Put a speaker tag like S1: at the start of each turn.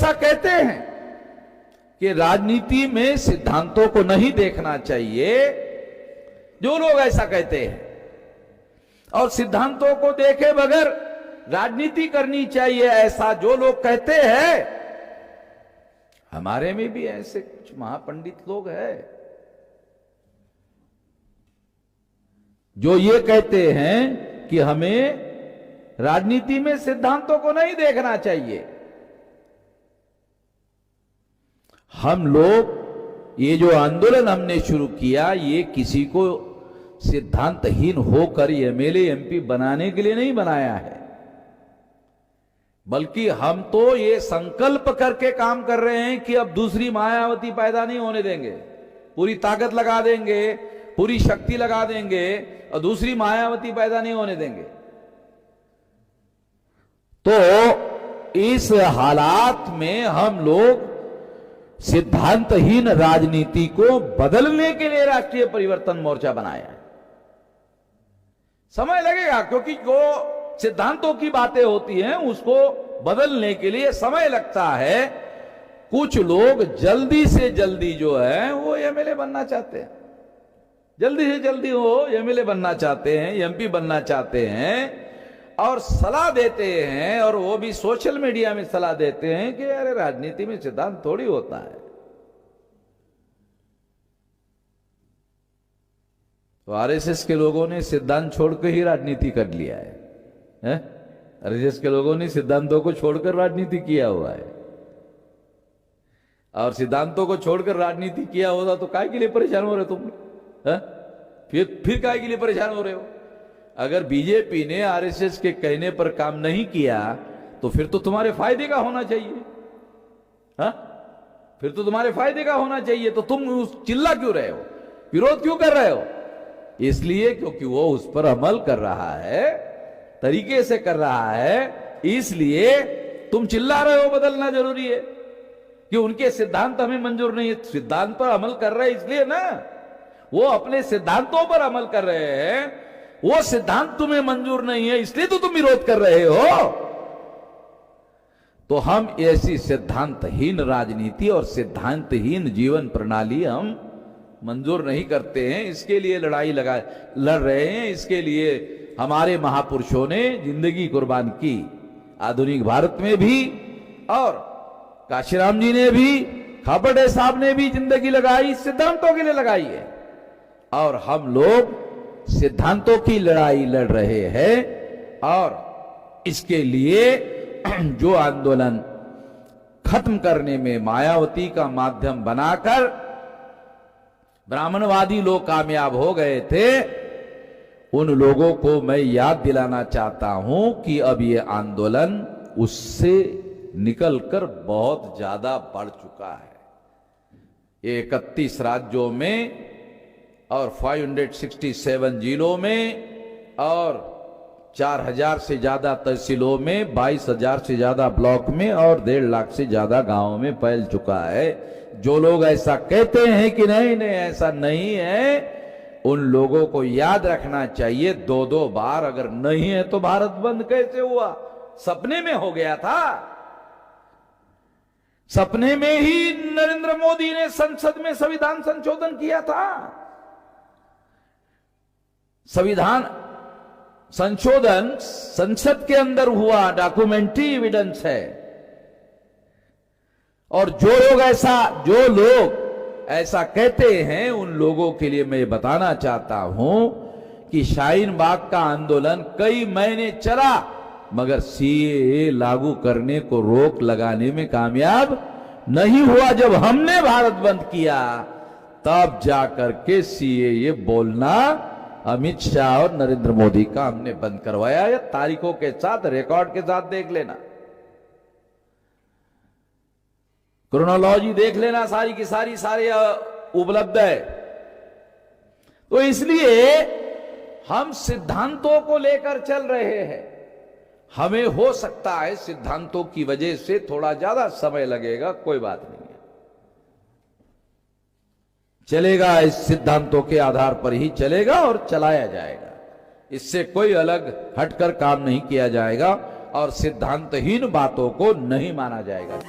S1: ऐसा कहते हैं कि राजनीति में सिद्धांतों को नहीं देखना चाहिए, जो लोग ऐसा कहते हैं, और सिद्धांतों को देखे बगैर राजनीति करनी चाहिए, ऐसा जो लोग कहते हैं, हमारे में भी ऐसे कुछ महापंडित लोग हैं जो ये कहते हैं कि हमें राजनीति में सिद्धांतों को नहीं देखना चाहिए। हम लोग ये जो आंदोलन हमने शुरू किया, ये किसी को सिद्धांतहीन होकर एमएलए एमपी बनाने के लिए नहीं बनाया है, बल्कि हम तो ये संकल्प करके काम कर रहे हैं कि अब दूसरी मायावती पैदा नहीं होने देंगे, पूरी ताकत लगा देंगे, पूरी शक्ति लगा देंगे और दूसरी मायावती पैदा नहीं होने देंगे। तो इस हालात में हम लोग सिद्धांतहीन राजनीति को बदलने के लिए राष्ट्रीय परिवर्तन मोर्चा बनाया है। समय लगेगा, क्योंकि जो सिद्धांतों की बातें होती हैं उसको बदलने के लिए समय लगता है। कुछ लोग जल्दी से जल्दी जो है वो एमएलए बनना चाहते हैं, जल्दी से जल्दी वो एमएलए बनना चाहते हैं, एमपी बनना चाहते हैं, और सलाह देते हैं, और वो भी सोशल मीडिया में सलाह देते हैं कि अरे राजनीति में सिद्धांत थोड़ी होता है। तो आरएसएस के लोगों ने सिद्धांत छोड़कर ही राजनीति कर लिया है, आरएसएस के लोगों ने सिद्धांतों को छोड़कर राजनीति किया हुआ है। और सिद्धांतों को छोड़कर राजनीति किया होता तो काय के लिए परेशान हो रहे तुम? फिर काय के लिए परेशान हो रहे हो? अगर बीजेपी ने आरएसएस के कहने पर काम नहीं किया तो फिर तो तुम्हारे फायदे का होना चाहिए, फिर तो तुम्हारे फायदे का होना चाहिए। तो तुम चिल्ला क्यों रहे हो, विरोध क्यों कर रहे हो? इसलिए क्योंकि वो उस पर अमल कर रहा है, तरीके से कर रहा है, इसलिए तुम चिल्ला रहे हो। बदलना जरूरी है कि उनके सिद्धांत हमें मंजूर नहीं है। सिद्धांत पर अमल कर रहे हैं इसलिए ना, वो अपने सिद्धांतों पर अमल कर रहे हैं, वो सिद्धांत तुम्हें मंजूर नहीं है इसलिए तो तुम विरोध कर रहे हो। तो हम ऐसी सिद्धांतहीन राजनीति और सिद्धांतहीन जीवन प्रणाली हम मंजूर नहीं करते हैं। इसके लिए लड़ रहे हैं। इसके लिए हमारे महापुरुषों ने जिंदगी कुर्बान की, आधुनिक भारत में भी, और काशीराम जी ने भी, खापर्डे साहब ने भी जिंदगी लगाई, सिद्धांतों के लिए लगाई है। और हम लोग सिद्धांतों की लड़ाई लड़ रहे हैं, और इसके लिए जो आंदोलन खत्म करने में मायावती का माध्यम बनाकर ब्राह्मणवादी लोग कामयाब हो गए थे, उन लोगों को मैं याद दिलाना चाहता हूं कि अब ये आंदोलन उससे निकलकर बहुत ज्यादा बढ़ चुका है। ये 31 राज्यों में और 567 जिलों में और 4000 से ज्यादा तहसीलों में, 22,000 से ज्यादा ब्लॉक में और 1.5 लाख से ज्यादा गांवों में फैल चुका है। जो लोग ऐसा कहते हैं कि नहीं नहीं ऐसा नहीं है, उन लोगों को याद रखना चाहिए 2-2 बार अगर नहीं है तो भारत बंद कैसे हुआ? सपने में हो गया था। सपने में ही नरेंद्र मोदी ने संसद में संविधान संशोधन किया था। संविधान संशोधन संसद के अंदर हुआ, डॉक्यूमेंट्री एविडेंस है। और जो लोग ऐसा कहते हैं उन लोगों के लिए मैं बताना चाहता हूं कि शाहीन बाग का आंदोलन कई महीने चला, मगर सीएए लागू करने को रोक लगाने में कामयाब नहीं हुआ। जब हमने भारत बंद किया तब जाकर के सीएए बोलना अमित शाह और नरेंद्र मोदी का हमने बंद करवाया। या तारीखों के साथ, रिकॉर्ड के साथ देख लेना, क्रोनोलॉजी देख लेना, सारी की सारी उपलब्ध है। तो इसलिए हम सिद्धांतों को लेकर चल रहे हैं। हमें हो सकता है सिद्धांतों की वजह से थोड़ा ज्यादा समय लगेगा, कोई बात नहीं है, चलेगा। इस सिद्धांतों के आधार पर ही चलेगा और चलाया जाएगा। इससे कोई अलग हटकर काम नहीं किया जाएगा। और सिद्धांतहीन बातों को नहीं माना जाएगा।